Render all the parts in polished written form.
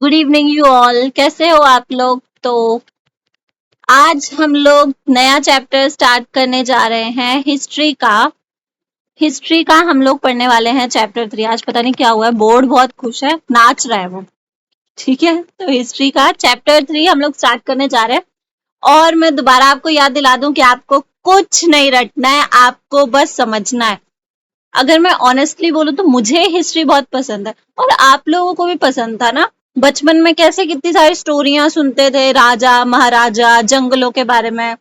Good evening you all. कैसे हो आप लोग? तो आज हम लोग नया चैप्टर स्टार्ट करने जा रहे हैं हिस्ट्री का हम लोग पढ़ने वाले हैं चैप्टर 3। आज पता नहीं क्या हुआ है, बोर्ड बहुत खुश है, नाच रहा है वो। ठीक है, तो हिस्ट्री का चैप्टर 3 हम लोग स्टार्ट करने जा रहे हैं। और मैं दोबारा आपको याद दिला दूं कि आपको कुछ नहीं रटना है, आपको बस समझना है। अगर मैं ऑनेस्टली बोलूं तो मुझे हिस्ट्री बहुत पसंद है और आप लोगों को भी पसंद था ना। बचपन में कैसे कितनी सारी स्टोरियां सुनते थे, राजा महाराजा, जंगलों के बारे में,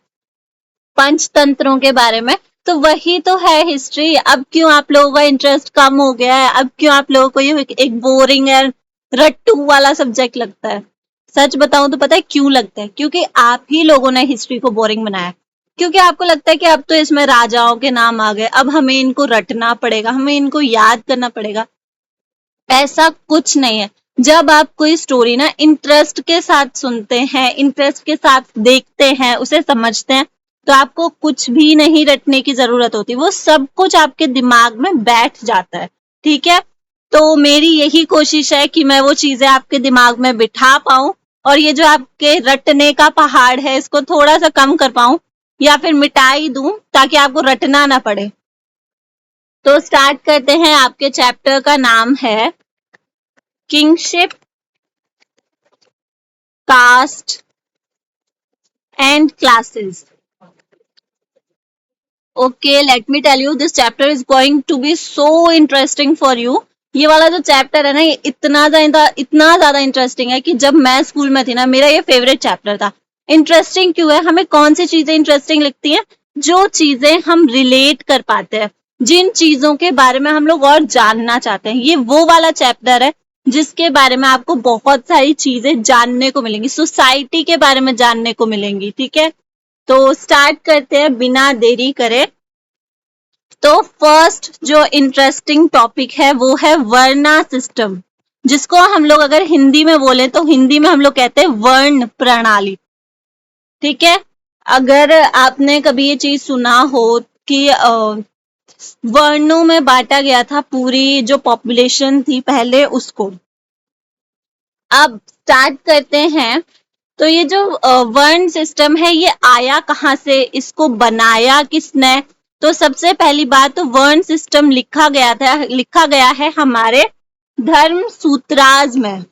पंचतंत्रों के बारे में। तो वही तो है हिस्ट्री। अब क्यों आप लोगों का इंटरेस्ट कम हो गया है? अब क्यों आप लोगों को ये एक बोरिंग है, रट्टू वाला सब्जेक्ट लगता है? सच बताऊं तो पता है क्यों लगता है? क्योंकि आप ही लोगों ने हिस्ट्री को बोरिंग बनाया। क्योंकि आपको लगता है कि अब तो इसमें राजाओं के नाम आ गए, अब हमें इनको रटना पड़ेगा, हमें इनको याद करना पड़ेगा। ऐसा कुछ नहीं है। जब आप कोई स्टोरी ना इंटरेस्ट के साथ सुनते हैं, इंटरेस्ट के साथ देखते हैं, उसे समझते हैं, तो आपको कुछ भी नहीं रटने की जरूरत होती, वो सब कुछ आपके दिमाग में बैठ जाता है। ठीक है, तो मेरी यही कोशिश है कि मैं वो चीजें आपके दिमाग में बिठा पाऊं और ये जो आपके रटने का पहाड़ है इसको थोड़ा सा कम कर पाऊं या फिर मिटा ही दूं ताकि आपको रटना ना पड़े। तो स्टार्ट करते हैं। आपके चैप्टर का नाम है kingship, caste and classes. Okay, let me tell you, this chapter is going to be so interesting for you. ये वाला जो चैप्टर है ना, ये इतना ज्यादा इंटरेस्टिंग है कि जब मैं स्कूल में थी ना, मेरा ये फेवरेट चैप्टर था। इंटरेस्टिंग क्यों है? हमें कौन सी चीजें इंटरेस्टिंग लगती हैं? जो चीजें हम रिलेट कर पाते हैं, जिन चीजों के बारे में हम लोग और जानना चाहते हैं, ये वो वाला चैप्टर है जिसके बारे में आपको बहुत सारी चीजें जानने को मिलेंगी, सोसाइटी के बारे में जानने को मिलेंगी। ठीक है, तो स्टार्ट करते हैं बिना देरी करे। तो फर्स्ट जो इंटरेस्टिंग टॉपिक है वो है वर्ना सिस्टम, जिसको हम लोग अगर हिंदी में बोले तो हिंदी में हम लोग कहते हैं वर्ण प्रणाली। ठीक है, अगर आपने कभी ये चीज सुना हो कि वर्णों में बांटा गया था पूरी जो पॉपुलेशन थी पहले उसको। अब स्टार्ट करते हैं। तो ये जो वर्ण सिस्टम है ये आया कहाँ से, इसको बनाया किसने? तो सबसे पहली बात तो वर्ण सिस्टम लिखा गया है हमारे धर्म सूत्राज में।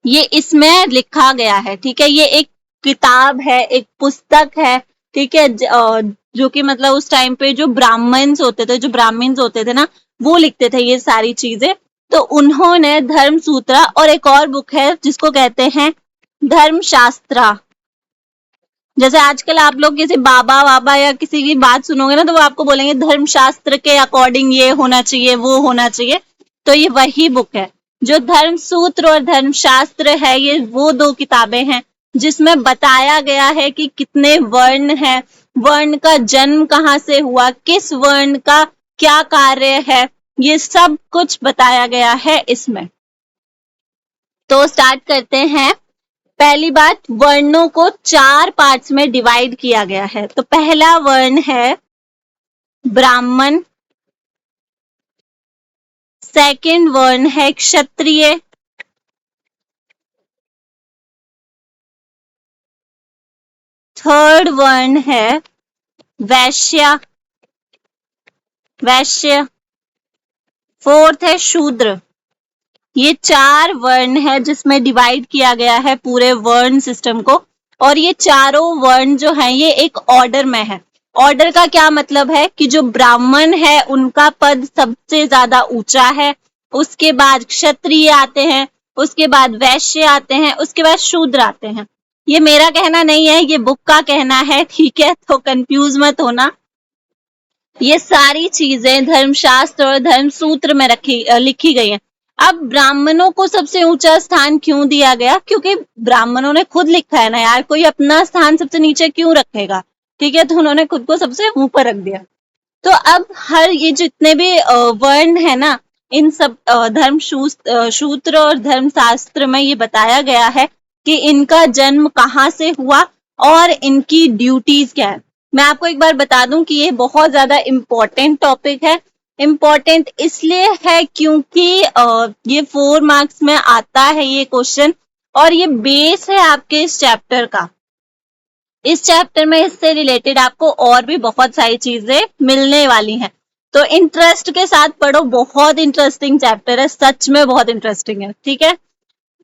ये इसमें लिखा गया है। ठीक है, ये एक किताब है, एक पुस्तक है। ठीक है, जो कि मतलब उस टाइम पे जो ब्राह्मण्स होते थे ना, वो लिखते थे ये सारी चीजें। तो उन्होंने धर्म सूत्रा और एक और बुक है जिसको कहते हैं धर्मशास्त्रा। जैसे आजकल आप लोग किसी बाबा वाबा या किसी की बात सुनोगे ना, तो वो आपको बोलेंगे धर्मशास्त्र के अकॉर्डिंग ये होना चाहिए, वो होना चाहिए। तो ये वही बुक है। जो धर्म सूत्र और धर्मशास्त्र है, ये वो दो किताबें हैं जिसमें बताया गया है कि कितने वर्ण हैं, वर्ण का जन्म कहाँ से हुआ, किस वर्ण का क्या कार्य है, ये सब कुछ बताया गया है इसमें। तो स्टार्ट करते हैं। पहली बात, वर्णों को 4 पार्ट्स में डिवाइड किया गया है। तो पहला वर्ण है ब्राह्मण, सेकंड वर्ण है क्षत्रिय, थर्ड वर्ण है वैश्य, फोर्थ है शूद्र। ये 4 वर्ण है जिसमें डिवाइड किया गया है पूरे वर्ण सिस्टम को। और ये चारों वर्ण जो हैं ये एक ऑर्डर में है। ऑर्डर का क्या मतलब है कि जो ब्राह्मण है उनका पद सबसे ज्यादा ऊंचा है, उसके बाद क्षत्रिय आते हैं, उसके बाद वैश्य आते हैं, उसके बाद शूद्र आते हैं। ये मेरा कहना नहीं है, ये बुक का कहना है। ठीक है, तो कंफ्यूज मत होना। ये सारी चीजें धर्मशास्त्र और धर्मसूत्र में लिखी गई हैं। अब ब्राह्मणों को सबसे ऊंचा स्थान क्यों दिया गया? क्योंकि ब्राह्मणों ने खुद लिखा है ना यार, कोई अपना स्थान सबसे नीचे क्यों रखेगा? ठीक है, तो उन्होंने खुद को सबसे ऊपर रख दिया। तो अब हर ये जितने भी वर्ण है ना, इन सब शूत्र और धर्मशास्त्र में ये बताया गया है कि इनका जन्म कहाँ से हुआ और इनकी ड्यूटीज क्या है। मैं आपको एक बार बता दूं कि ये बहुत ज्यादा इम्पोर्टेंट टॉपिक है इम्पोर्टेंट इसलिए है क्योंकि ये 4 मार्क्स में आता है ये क्वेश्चन, और ये बेस है आपके इस चैप्टर का। इस चैप्टर में इससे रिलेटेड आपको और भी बहुत सारी चीजें मिलने वाली हैं, तो इंटरेस्ट के साथ पढ़ो। बहुत इंटरेस्टिंग चैप्टर है, सच में बहुत इंटरेस्टिंग है। ठीक है,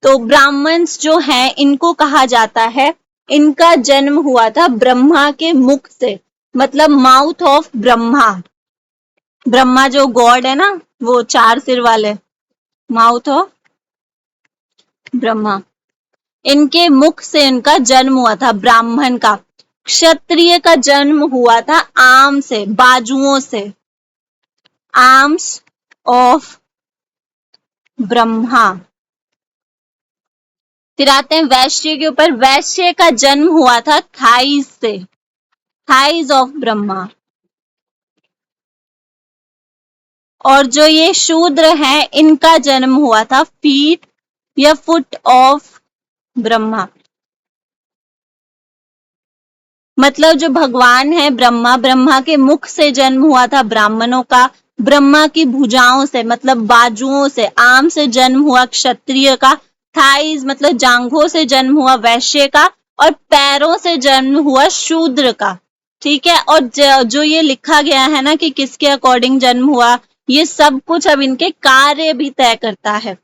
तो ब्राह्मण्स जो हैं इनको कहा जाता है, इनका जन्म हुआ था ब्रह्मा के मुख से, मतलब माउथ ऑफ ब्रह्मा। ब्रह्मा जो गॉड है ना, वो 4 सिर वाले, माउथ ऑफ ब्रह्मा, इनके मुख से इनका जन्म हुआ था ब्राह्मण का। क्षत्रिय का जन्म हुआ था आर्म से, बाजुओं से, आर्म्स ऑफ ब्रह्मा। फिर आते हैं वैश्य के ऊपर। वैश्य का जन्म हुआ था थाइज से, थाइज ऑफ ब्रह्मा। और जो ये शूद्र हैं इनका जन्म हुआ था फीट या फुट ऑफ ब्रह्मा। मतलब जो भगवान है ब्रह्मा, ब्रह्मा के मुख से जन्म हुआ था ब्राह्मणों का, ब्रह्मा की भुजाओं से मतलब बाजुओं से, आर्म से जन्म हुआ क्षत्रिय का, थाइज मतलब जांघों से जन्म हुआ वैश्य का, और पैरों से जन्म हुआ शूद्र का। ठीक है, और जो ये लिखा गया है ना कि किसके अकॉर्डिंग जन्म हुआ, ये सब कुछ अब इनके कार्य भी तय करता है।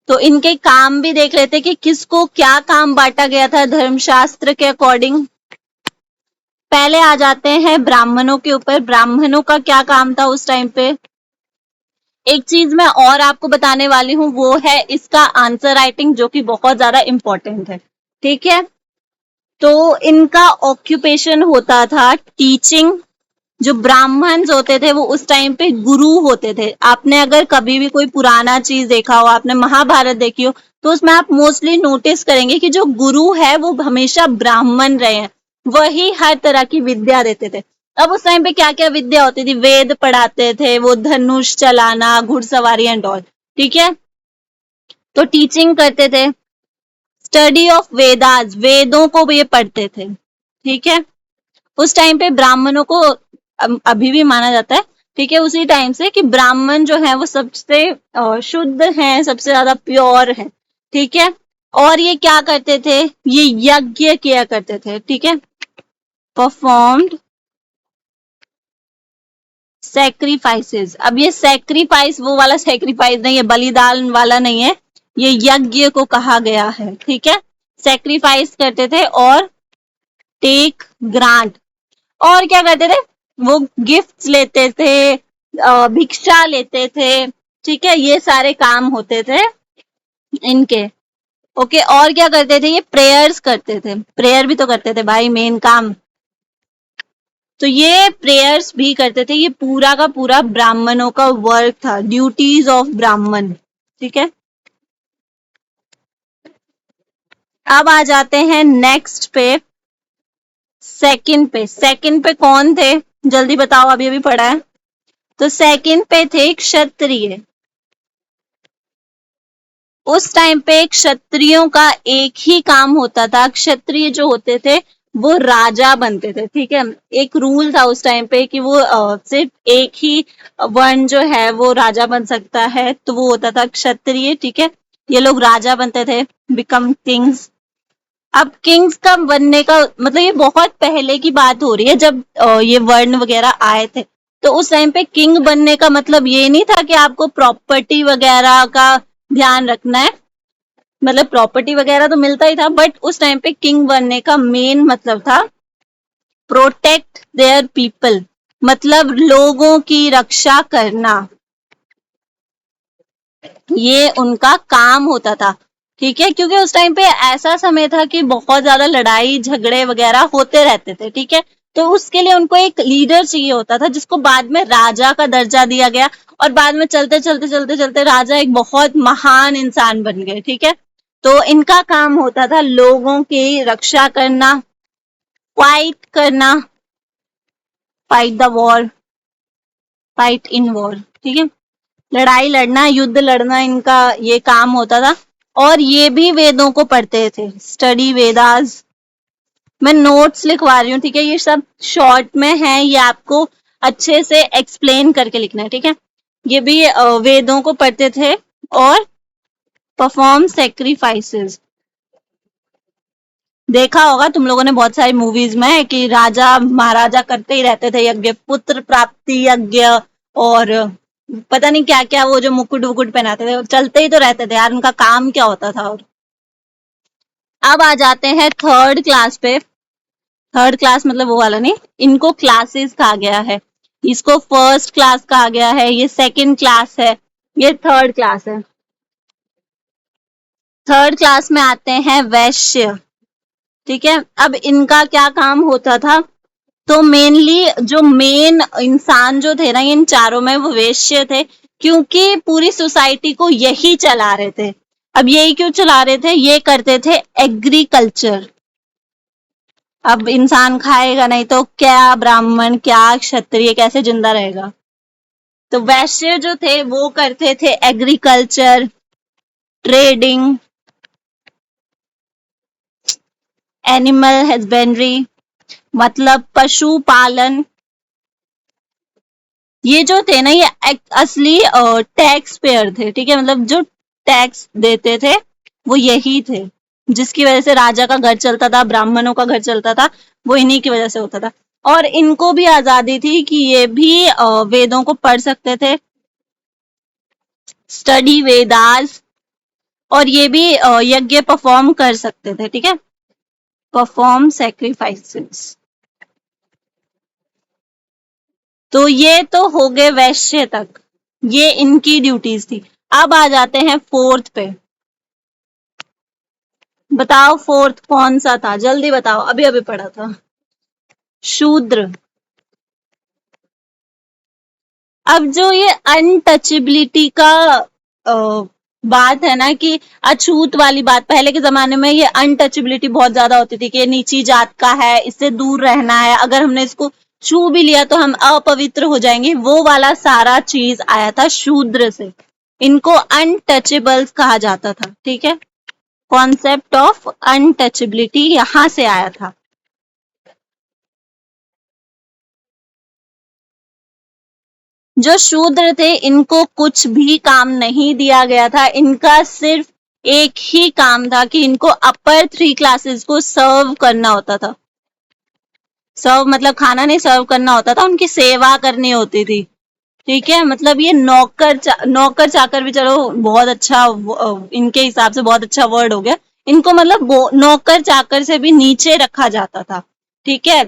तो इनके काम भी देख लेते कि किसको क्या काम बांटा गया था धर्मशास्त्र के अकॉर्डिंग। पहले आ जाते हैं ब्राह्मणों के ऊपर। ब्राह्मणों का क्या काम था उस टाइम पे। एक चीज मैं और आपको बताने वाली हूँ, वो है इसका आंसर राइटिंग, जो कि बहुत ज्यादा इंपॉर्टेंट है। ठीक है, तो इनका ऑक्यूपेशन होता था टीचिंग। जो ब्राह्मण्स होते थे वो उस टाइम पे गुरु होते थे। आपने अगर कभी भी कोई पुराना चीज देखा हो, आपने महाभारत देखी हो, तो उसमें आप मोस्टली नोटिस करेंगे कि जो गुरु है वो हमेशा ब्राह्मण रहे हैं, वही हर तरह की विद्या देते थे। अब उस टाइम पे क्या क्या विद्या होती थी, वेद पढ़ाते थे, वो धनुष चलाना, घुड़सवारी एंड ऑल। ठीक है, तो टीचिंग करते थे, स्टडी ऑफ वेदास, वेदों को भी ये पढ़ते थे। ठीक है, उस टाइम पे ब्राह्मणों को अभी भी माना जाता है, ठीक है, उसी टाइम से कि ब्राह्मण जो है वो सबसे शुद्ध हैं, सबसे ज्यादा प्योर है। ठीक है, और ये क्या करते थे, ये यज्ञ किया करते थे। ठीक है, परफॉर्म्ड सैक्रिफाइसेस। अब ये सैक्रिफाइस वो वाला सैक्रिफाइस नहीं है, बलिदान वाला नहीं है, ये यज्ञ को कहा गया है। ठीक है, सैक्रिफाइस करते थे और टेक ग्रांट, और क्या करते थे, वो गिफ्ट्स लेते थे, भिक्षा लेते थे। ठीक है, ये सारे काम होते थे इनके। ओके, और क्या करते थे, ये प्रेयर्स करते थे, प्रेयर भी तो करते थे भाई, मेन काम। तो ये प्रेयर्स भी करते थे। ये पूरा का पूरा ब्राह्मणों का वर्क था, ड्यूटीज ऑफ ब्राह्मण। ठीक है, अब आ जाते हैं नेक्स्ट पे, सेकंड पे। सेकंड पे कौन थे, जल्दी बताओ, अभी अभी पढ़ा है। तो सेकंड पे थे क्षत्रिय। उस टाइम पे क्षत्रियों का एक ही काम होता था, क्षत्रिय जो होते थे वो राजा बनते थे। ठीक है, एक रूल था उस टाइम पे कि वो सिर्फ एक ही वर्ण जो है वो राजा बन सकता है, तो वो होता था क्षत्रिय। ठीक है, ये लोग राजा बनते थे, बिकम किंग्स। अब किंग्स का बनने का मतलब ये बहुत पहले की बात हो रही है, जब ये वर्ण वगैरह आए थे। तो उस टाइम पे किंग बनने का मतलब ये नहीं था कि आपको प्रॉपर्टी वगैरह का ध्यान रखना है, मतलब प्रॉपर्टी वगैरह तो मिलता ही था, बट उस टाइम पे किंग बनने का मेन मतलब था प्रोटेक्ट देयर पीपल, मतलब लोगों की रक्षा करना, ये उनका काम होता था। ठीक है, क्योंकि उस टाइम पे ऐसा समय था कि बहुत ज्यादा लड़ाई झगड़े वगैरह होते रहते थे। ठीक है, तो उसके लिए उनको एक लीडर चाहिए होता था, जिसको बाद में राजा का दर्जा दिया गया, और बाद में चलते चलते चलते चलते राजा एक बहुत महान इंसान बन गए। ठीक है, तो इनका काम होता था लोगों की रक्षा करना, फाइट करना, fight the war, fight in war. ठीक है, लड़ाई लड़ना, युद्ध लड़ना, इनका ये काम होता था। और ये भी वेदों को पढ़ते थे, स्टडी वेदास। मैं नोट्स लिखवा रही हूँ, ठीक है, ये सब शॉर्ट में है, ये आपको अच्छे से एक्सप्लेन करके लिखना है। ठीक है, ये भी वेदों को पढ़ते थे और परफॉर्म सेक्रीफाइसेस। देखा होगा तुम लोगों ने बहुत सारी मूवीज में कि राजा महाराजा करते ही रहते थे यज्ञ, पुत्र प्राप्ति यज्ञ, और पता नहीं क्या क्या, वो जो मुकुट वुकुट पहनाते थे, चलते ही तो रहते थे यार, उनका काम क्या होता था। और अब आ जाते हैं थर्ड क्लास पे। थर्ड क्लास मतलब वो वाला नहीं, इनको क्लासेस कहा गया है। इसको फर्स्ट क्लास कहा गया है, ये सेकंड क्लास है, ये थर्ड क्लास है। थर्ड क्लास में आते हैं वैश्य। ठीक है, अब इनका क्या काम होता था, तो मेनली जो मेन इंसान जो थे ना इन चारों में, वो वैश्य थे, क्योंकि पूरी सोसाइटी को यही चला रहे थे। अब यही क्यों चला रहे थे, ये करते थे एग्रीकल्चर। अब इंसान खाएगा नहीं तो क्या ब्राह्मण क्या क्षत्रिय कैसे जिंदा रहेगा। तो वैश्य जो थे वो करते थे एग्रीकल्चर, ट्रेडिंग, एनिमल हस्बेंड्री मतलब पशुपालन। ये जो थे ना ये असली टैक्स पेयर थे। ठीक है, मतलब जो टैक्स देते थे वो यही थे, जिसकी वजह से राजा का घर चलता था, ब्राह्मणों का घर चलता था, वो इन्हीं की वजह से होता था। और इनको भी आजादी थी कि ये भी वेदों को पढ़ सकते थे, स्टडी वेदास, और ये भी यज्ञ परफॉर्म कर सकते थे। ठीक है, परफॉर्म सेक्रीफाइसेस। तो ये तो हो गए वैश्य तक, ये इनकी ड्यूटीज थी। अब आ जाते हैं फोर्थ पे। बताओ फोर्थ कौन सा था, जल्दी बताओ, अभी अभी पढ़ा था। शूद्र। अब जो ये अनटचेबिलिटी का बात है ना, कि अछूत वाली बात, पहले के जमाने में ये अनटचेबिलिटी बहुत ज्यादा होती थी कि ये नीची जात का है, इससे दूर रहना है, अगर हमने इसको छू भी लिया तो हम अपवित्र हो जाएंगे, वो वाला सारा चीज आया था शूद्र से। इनको अनटचेबल्स कहा जाता था। ठीक है, कॉन्सेप्ट ऑफ अनटचेबिलिटी यहां से आया था। जो शूद्र थे इनको कुछ भी काम नहीं दिया गया था, इनका सिर्फ एक ही काम था कि इनको अपर थ्री क्लासेस को सर्व करना होता था। सर्व मतलब खाना नहीं, सर्व करना होता था, उनकी सेवा करनी होती थी। ठीक है, मतलब ये नौकर चाकर भी चलो बहुत अच्छा, इनके हिसाब से बहुत अच्छा वर्ड हो गया। इनको मतलब नौकर चाकर से भी नीचे रखा जाता था। ठीक है,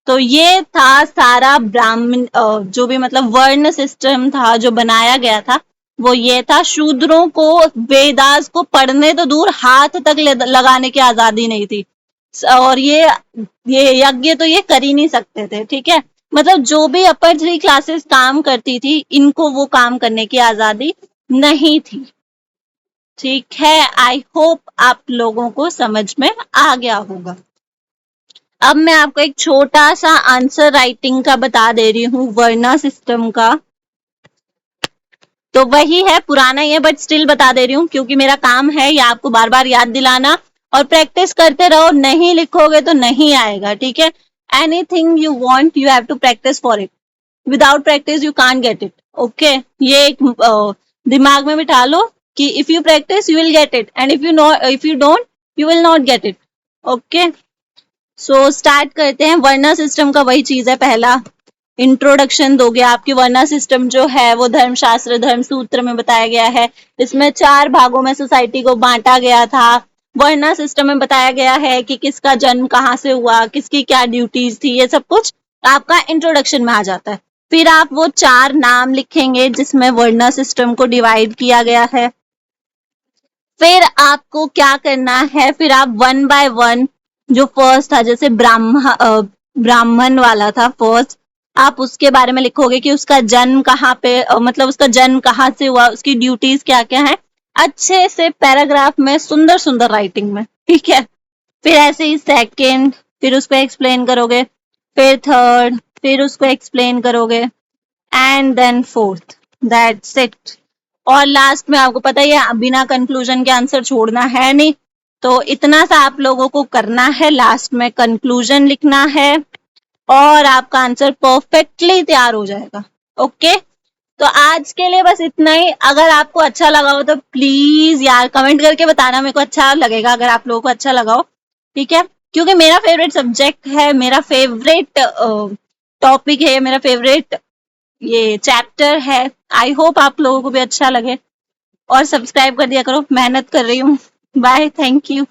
तो ये था सारा ब्राह्मण जो भी मतलब वर्ण सिस्टम था जो बनाया गया था, वो ये था। शूद्रों को वेदास को पढ़ने तो दूर, हाथ तक लगाने की आजादी नहीं थी। और ये यज्ञ तो ये कर ही नहीं सकते थे। ठीक है, मतलब जो भी अपर थ्री क्लासेस काम करती थी, इनको वो काम करने की आजादी नहीं थी। ठीक है, आई होप आप लोगों को समझ में आ गया होगा। अब मैं आपको एक छोटा सा आंसर राइटिंग का बता दे रही हूँ, वर्ना सिस्टम का। तो वही है, पुराना ही है, बट स्टिल बता दे रही हूँ क्योंकि मेरा काम है ये आपको बार बार याद दिलाना, और प्रैक्टिस करते रहो, नहीं लिखोगे तो नहीं आएगा। ठीक है, anything you want you have to practice for it, without practice you can't get it. Okay, ये एक दिमाग में बिठा लो कि if you practice you will get it, and if you don't you will not get it. Okay, so start करते हैं। वर्ना system का वही चीज है, पहला इंट्रोडक्शन दोगे। आपकी वर्ना सिस्टम जो है वो धर्मशास्त्र धर्म सूत्र में बताया गया है। इसमें 4 भागों में सोसाइटी को बांटा गया था। वर्ना सिस्टम में बताया गया है कि किसका जन्म कहाँ से हुआ, किसकी क्या ड्यूटीज थी, ये सब कुछ आपका इंट्रोडक्शन में आ जाता है। फिर आप वो 4 नाम लिखेंगे जिसमें वर्ना सिस्टम को डिवाइड किया गया है। फिर आपको क्या करना है, फिर आप वन बाय वन, जो फर्स्ट था जैसे ब्राह्मण वाला था फर्स्ट, आप उसके बारे में लिखोगे कि उसका जन्म कहाँ पे, मतलब उसका जन्म कहाँ से हुआ, उसकी ड्यूटीज क्या क्या है, अच्छे से पैराग्राफ में, सुंदर सुंदर राइटिंग में। ठीक है, फिर ऐसे ही सेकंड, फिर उसको एक्सप्लेन करोगे, फिर थर्ड, फिर उसको एक्सप्लेन करोगे, and then fourth, that's it. और लास्ट में आपको पता ही है बिना कंक्लूजन के आंसर छोड़ना है नहीं, तो इतना सा आप लोगों को करना है, लास्ट में कंक्लूजन लिखना है और आपका आंसर परफेक्टली तैयार हो जाएगा। ओके, तो आज के लिए बस इतना ही। अगर आपको अच्छा लगा हो तो प्लीज यार कमेंट करके बताना, मेरे को अच्छा लगेगा अगर आप लोगों को अच्छा लगा हो, ठीक है? क्योंकि मेरा फेवरेट सब्जेक्ट है, मेरा फेवरेट टॉपिक है, मेरा फेवरेट ये चैप्टर है। आई होप आप लोगों को भी अच्छा लगे, और सब्सक्राइब कर दिया करो, मेहनत कर रही हूँ। Bye, thank you.